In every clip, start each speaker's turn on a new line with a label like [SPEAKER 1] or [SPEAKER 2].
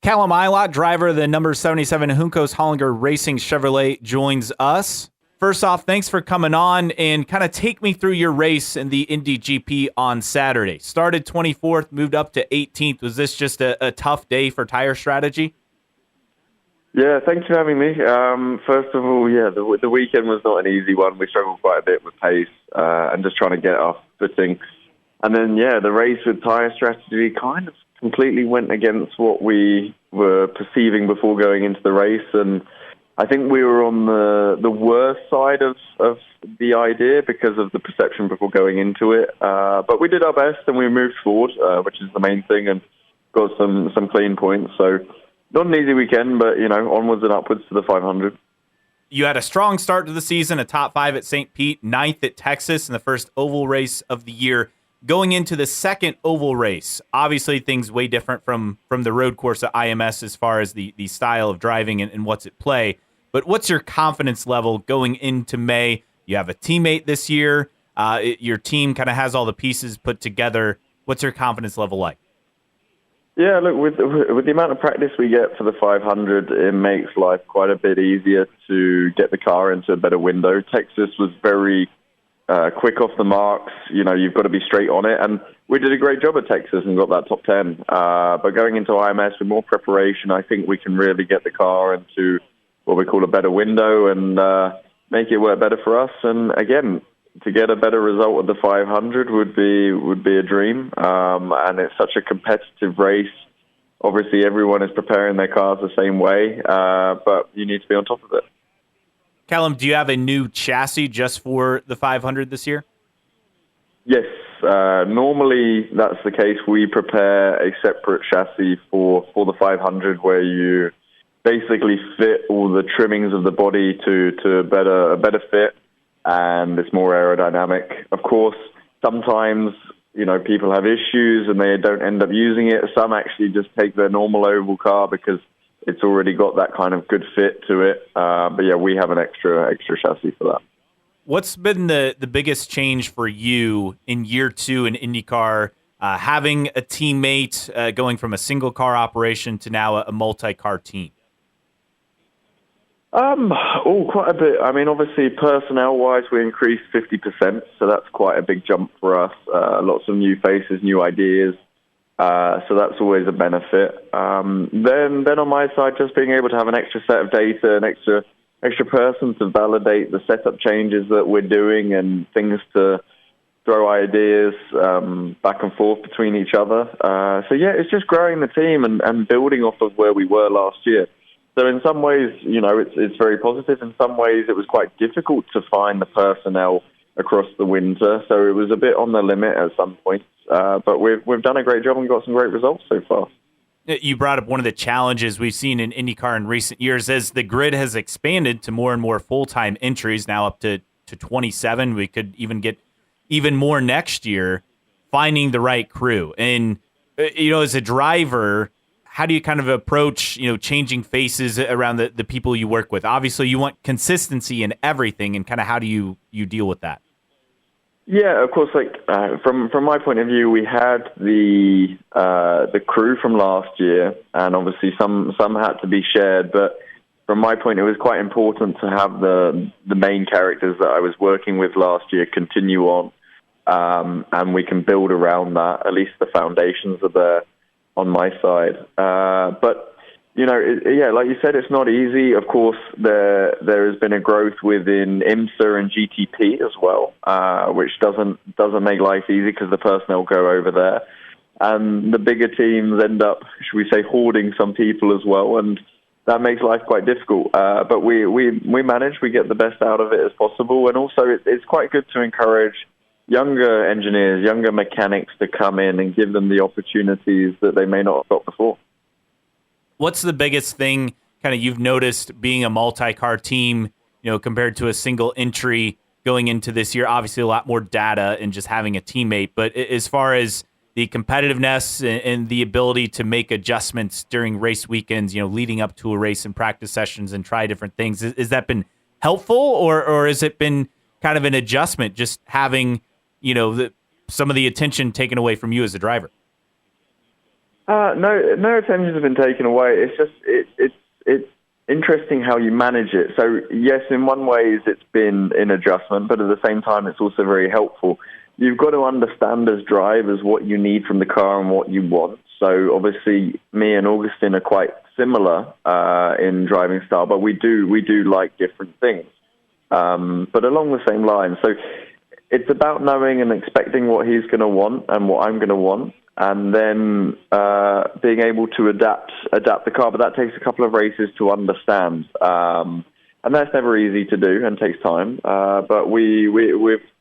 [SPEAKER 1] Callum Ilott, driver of the number 77 Juncos Hollinger Racing Chevrolet, joins us. First off, thanks for coming on and kind of take me through your race in the Indy GP on Saturday. Started 24th, moved up to 18th. Was this just a tough day for tire strategy?
[SPEAKER 2] Yeah, thanks for having me. First of all, the weekend was not an easy one. We struggled quite a bit with pace and just trying to get off footing. And then, the race with tire strategy kind of completely went against what we were perceiving before going into the race. And I think we were on the worst side of the idea because of the perception before going into it. But we did our best and we moved forward, which is the main thing, and got some clean points. So not an easy weekend, but, onwards and upwards to the 500.
[SPEAKER 1] You had a strong start to the season, a top 5 at St. Pete, 9th at Texas in the first oval race of the year. Going into the second oval race, obviously things way different from the road course at IMS as far as the style of driving and what's at play. But what's your confidence level going into May? You have a teammate this year. Your team kind of has all the pieces put together. What's your confidence level like?
[SPEAKER 2] Yeah, look, with the amount of practice we get for the 500, it makes life quite a bit easier to get the car into a better window. Texas was very quick off the marks. You've got to be straight on it. And we did a great job at Texas and got that top 10. But going into IMS with more preparation, I think we can really get the car into what we call a better window and make it work better for us. And again, to get a better result with the 500 would be a dream. And it's such a competitive race. Obviously, everyone is preparing their cars the same way, but you need to be on top of it.
[SPEAKER 1] Callum, do you have a new chassis just for the 500 this year?
[SPEAKER 2] Yes. Normally, that's the case. We prepare a separate chassis for the 500 where you basically fit all the trimmings of the body to a better fit, and it's more aerodynamic. Of course, sometimes, people have issues and they don't end up using it. Some actually just take their normal oval car because it's already got that kind of good fit to it. But we have an extra chassis for that.
[SPEAKER 1] What's been the biggest change for you in year 2 in IndyCar, having a teammate, going from a single car operation to now a multi-car team?
[SPEAKER 2] Quite a bit. I mean, obviously, personnel-wise, we increased 50%, so that's quite a big jump for us. Lots of new faces, new ideas. So that's always a benefit. Then on my side, just being able to have an extra set of data, an extra person to validate the setup changes that we're doing and things to throw ideas back and forth between each other. It's just growing the team and building off of where we were last year. So in some ways, it's very positive. In some ways, it was quite difficult to find the personnel across the winter. So it was a bit on the limit at some points. But we've done a great job and got some great results so far.
[SPEAKER 1] You brought up one of the challenges we've seen in IndyCar in recent years as the grid has expanded to more and more full-time entries, now up to 27. We could even get even more next year, finding the right crew. And, as a driver, how do you kind of approach, changing faces around the people you work with? Obviously, you want consistency in everything, and kind of how do you deal with that?
[SPEAKER 2] Yeah, of course. From my point of view, we had the crew from last year, and obviously some had to be shared. But from my point, it was quite important to have the main characters that I was working with last year continue on, and we can build around that. At least the foundations are there on my side. But like you said, it's not easy. Of course, there has been a growth within IMSA and GTP as well, which doesn't make life easy because the personnel go over there. And the bigger teams end up, should we say, hoarding some people as well, and that makes life quite difficult. But we manage, we get the best out of it as possible, and also it's quite good to encourage younger engineers, younger mechanics to come in and give them the opportunities that they may not have got before.
[SPEAKER 1] What's the biggest thing kind of you've noticed being a multi-car team, compared to a single entry going into this year? Obviously, a lot more data and just having a teammate. But as far as the competitiveness and the ability to make adjustments during race weekends, leading up to a race and practice sessions and try different things, has that been helpful or has it been kind of an adjustment just having, some of the attention taken away from you as a driver?
[SPEAKER 2] No attentions have been taken away. It's just it's interesting how you manage it. So yes, in one ways it's been an adjustment, but at the same time it's also very helpful. You've got to understand as drivers what you need from the car and what you want. So obviously me and Augustin are quite similar in driving style, but we do like different things, but along the same lines. So it's about knowing and expecting what he's going to want and what I'm going to want, and then being able to adapt the car. But that takes a couple of races to understand, and that's never easy to do and takes time. But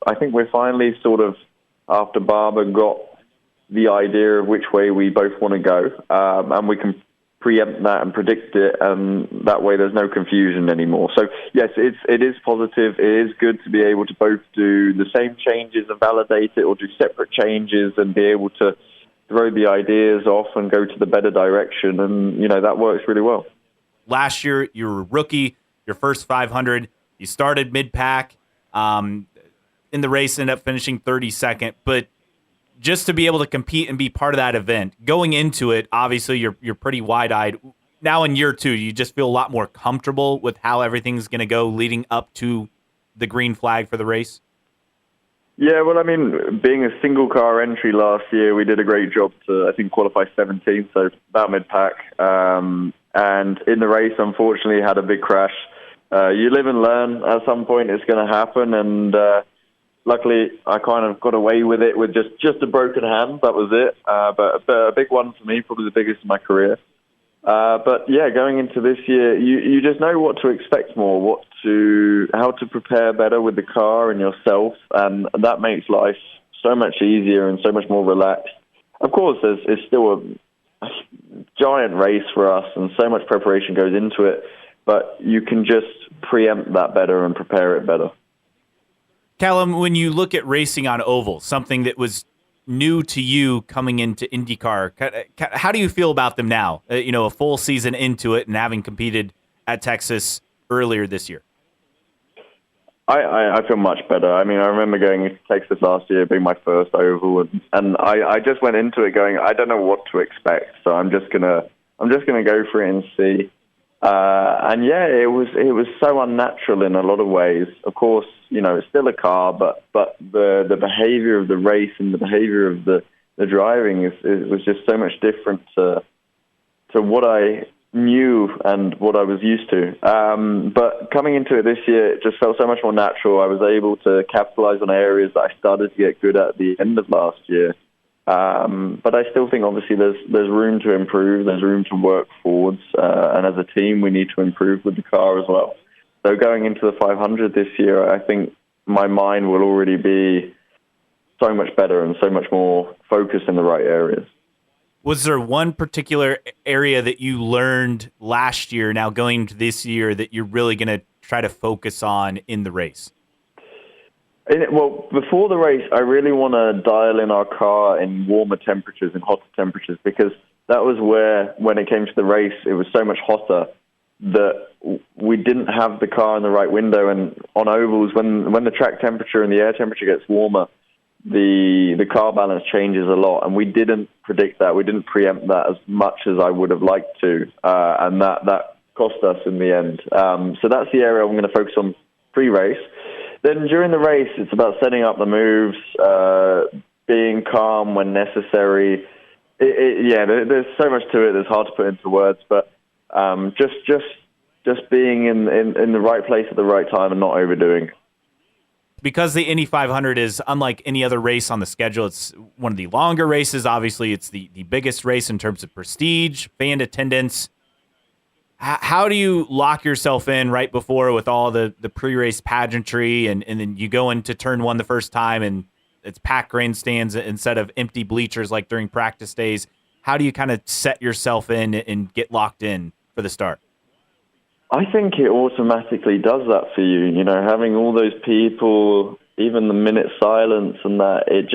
[SPEAKER 2] I think we're finally sort of, after Barber got the idea of which way we both want to go, and we can preempt that and predict it, and that way there's no confusion anymore. So yes, it is positive. It is good to be able to both do the same changes and validate it, or do separate changes and be able to throw the ideas off and go to the better direction, and that works really well.
[SPEAKER 1] Last year you were a rookie, your first 500, you started mid-pack in the race, ended up finishing 32nd, but just to be able to compete and be part of that event, going into it, obviously you're pretty wide-eyed. Now in year 2, you just feel a lot more comfortable with how everything's going to go leading up to the green flag for the race?
[SPEAKER 2] Yeah, well, I mean, being a single-car entry last year, we did a great job to, I think, qualify 17th, so about mid-pack. And in the race, unfortunately, had a big crash. You live and learn. At some point, it's going to happen, and luckily, I kind of got away with it with just a broken hand. That was it. But a big one for me, probably the biggest in my career. But yeah, going into this year, you just know what to expect more, how to prepare better with the car and yourself, and that makes life so much easier and so much more relaxed. Of course, it's still a giant race for us, and so much preparation goes into it, but you can just preempt that better and prepare it better.
[SPEAKER 1] Callum, when you look at racing on oval, something that was new to you coming into IndyCar, how do you feel about them now? A full season into it and having competed at Texas earlier this year.
[SPEAKER 2] I feel much better. I mean, I remember going to Texas last year, being my first oval, and I just went into it going, I don't know what to expect, so I'm just gonna go for it and see. And yeah, it was so unnatural in a lot of ways. Of course, it's still a car, but the behavior of the race and the behavior of the driving was just so much different to what I knew and what I was used to. But coming into it this year, it just felt so much more natural. I was able to capitalize on areas that I started to get good at the end of last year. But I still think, obviously, there's room to improve. There's room to work forwards. And as a team, we need to improve with the car as well. So going into the 500 this year, I think my mind will already be so much better and so much more focused in the right areas.
[SPEAKER 1] Was there one particular area that you learned last year, now going into this year, that you're really going to try to focus on in the race?
[SPEAKER 2] Well, before the race, I really want to dial in our car in warmer temperatures and hotter temperatures, because that was where, when it came to the race, it was so much hotter that we didn't have the car in the right window. And on ovals, when the track temperature and the air temperature gets warmer, the car balance changes a lot, and we didn't predict that. We didn't preempt that as much as I would have liked to, and that cost us in the end. So that's the area I'm going to focus on pre-race. Then during the race, it's about setting up the moves, being calm when necessary. There's so much to it. It's hard to put into words, but just being in the right place at the right time and not overdoing.
[SPEAKER 1] Because the Indy 500 is unlike any other race on the schedule, it's one of the longer races. Obviously, it's the biggest race in terms of prestige, fan attendance. How do you lock yourself in right before with all the pre-race pageantry, and then you go into turn one the first time and it's packed grandstands instead of empty bleachers like during practice days? How do you kind of set yourself in and get locked in for the start?
[SPEAKER 2] I think it automatically does that for you. Having all those people, even the minute silence and that, it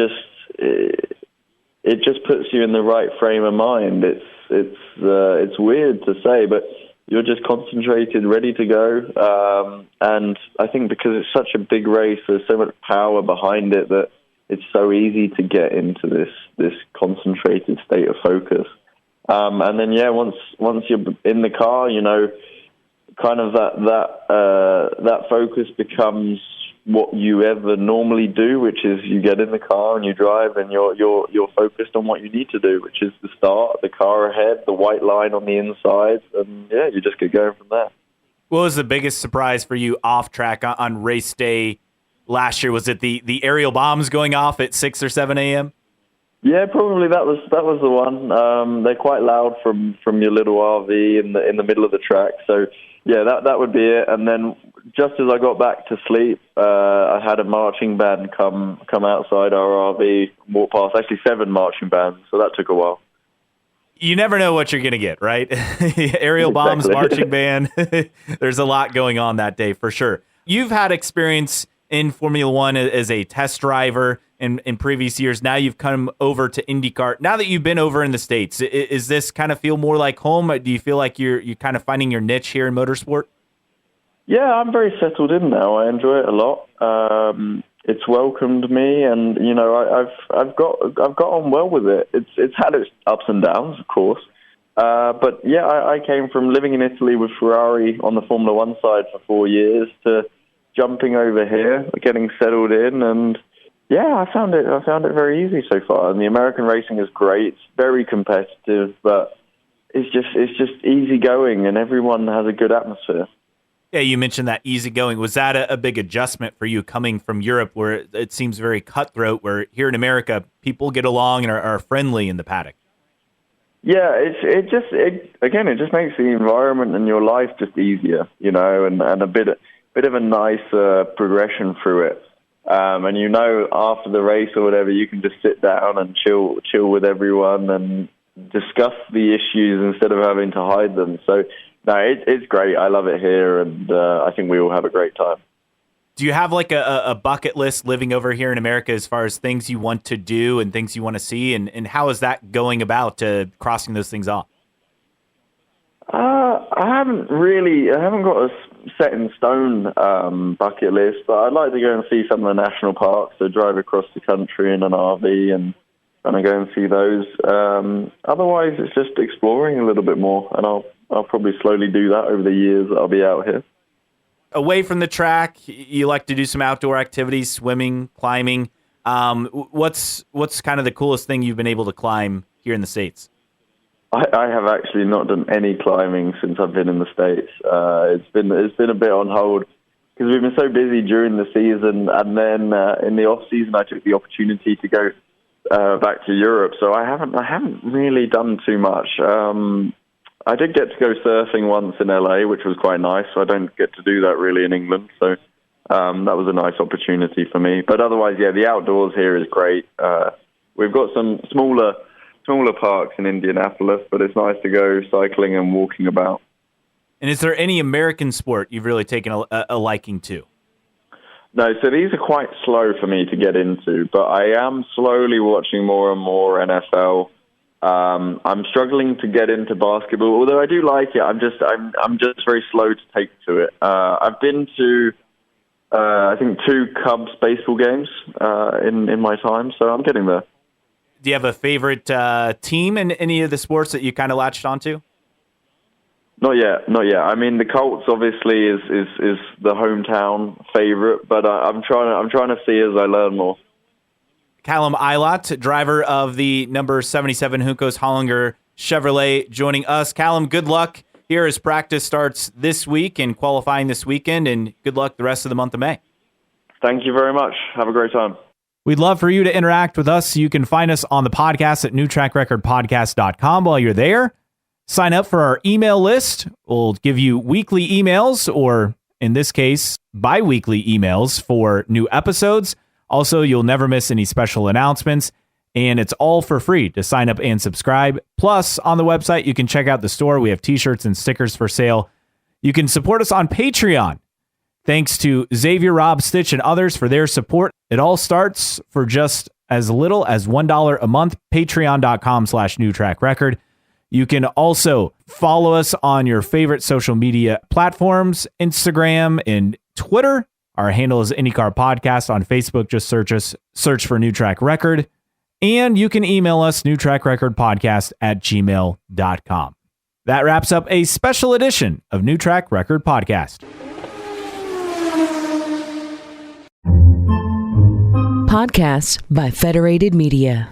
[SPEAKER 2] just puts you in the right frame of mind. It's weird to say, but you're just concentrated, ready to go. And I think because it's such a big race, there's so much power behind it that it's so easy to get into this concentrated state of focus. And then, once you're in the car, kind of that focus becomes what you ever normally do, which is you get in the car and you drive, and you're focused on what you need to do, which is the start, the car ahead, the white line on the inside, and you just get going from there.
[SPEAKER 1] What was the biggest surprise for you off track on race day last year? Was it the aerial bombs going off at 6 or 7 a.m.?
[SPEAKER 2] Yeah, probably that was the one. They're quite loud from your little RV in the middle of the track. So yeah, that would be it. And then just as I got back to sleep, I had a marching band come outside our RV, walk past. Actually, 7 marching bands. So that took a while.
[SPEAKER 1] You never know what you're going to get, right? Aerial bombs, marching band. There's a lot going on that day for sure. You've had experience in Formula One as a test driver in previous years. Now you've come over to IndyCar. Now that you've been over in the States, is this kind of feel more like home? Do you feel like you're kind of finding your niche here in motorsport? Yeah,
[SPEAKER 2] I'm very settled in now. I enjoy it a lot. It's welcomed me, and I've got on well with it. It's had its ups and downs, of course. But yeah, I came from living in Italy with Ferrari on the Formula One side for 4 years to jumping over here, getting settled in, and yeah, I found it very easy so far. And the American racing is great. It's very competitive, but it's just easy going, and everyone has a good atmosphere.
[SPEAKER 1] Yeah, you mentioned that easygoing. Was that a big adjustment for you coming from Europe, where it seems very cutthroat, where here in America, people get along and are friendly in the paddock?
[SPEAKER 2] Yeah, it just makes the environment and your life just easier, and a bit of a nicer progression through it. And after the race or whatever, you can just sit down and chill with everyone and discuss the issues instead of having to hide them. So no, it's great. I love it here, and I think we all have a great time.
[SPEAKER 1] Do you have like a bucket list living over here in America as far as things you want to do and things you want to see? And how is that going about crossing those things off?
[SPEAKER 2] I haven't got a set in stone bucket list, but I'd like to go and see some of the national parks, so drive across the country in an RV and go and see those. Otherwise, it's just exploring a little bit more, and I'll probably slowly do that over the years that I'll be out here.
[SPEAKER 1] Away from the track, you like to do some outdoor activities, swimming, climbing. What's kind of the coolest thing you've been able to climb here in the States?
[SPEAKER 2] I have actually not done any climbing since I've been in the States. It's been a bit on hold because we've been so busy during the season, and then in the off season I took the opportunity to go back to Europe. So I haven't really done too much. I did get to go surfing once in LA, which was quite nice. So I don't get to do that really in England. So that was a nice opportunity for me. But otherwise, yeah, the outdoors here is great. We've got some smaller parks in Indianapolis, but it's nice to go cycling and walking about.
[SPEAKER 1] And is there any American sport you've really taken a liking to?
[SPEAKER 2] No, so these are quite slow for me to get into, but I am slowly watching more and more NFL. I'm struggling to get into basketball, although I do like it. I'm just very slow to take to it. I've been to I think 2 Cubs baseball games in my time, so I'm getting there.
[SPEAKER 1] Do you have a favorite team in any of the sports that you kind of latched onto?
[SPEAKER 2] Not yet. I mean, the Colts obviously is the hometown favorite, but I'm trying to see as I learn more.
[SPEAKER 1] Callum Ilott, driver of the number 77 Juncos Hollinger Chevrolet, joining us. Callum, good luck here as practice starts this week and qualifying this weekend, and good luck the rest of the month of May.
[SPEAKER 2] Thank you very much. Have a great time.
[SPEAKER 1] We'd love for you to interact with us. You can find us on the podcast at newtrackrecordpodcast.com. While you're there, sign up for our email list. We'll give you weekly emails, or in this case, bi-weekly emails for new episodes. Also, you'll never miss any special announcements, and it's all for free to sign up and subscribe. Plus, on the website, you can check out the store. We have t-shirts and stickers for sale. You can support us on Patreon. Thanks to Xavier, Rob, Stitch, and others for their support. It all starts for just as little as $1 a month, patreon.com/newtrackrecord. You can also follow us on your favorite social media platforms, Instagram and Twitter. Our handle is IndyCar Podcast. On Facebook, just search for New Track Record. And you can email us newtrackrecordpodcast@gmail.com. That wraps up a special edition of New Track Record Podcast.
[SPEAKER 3] Podcasts by Federated Media.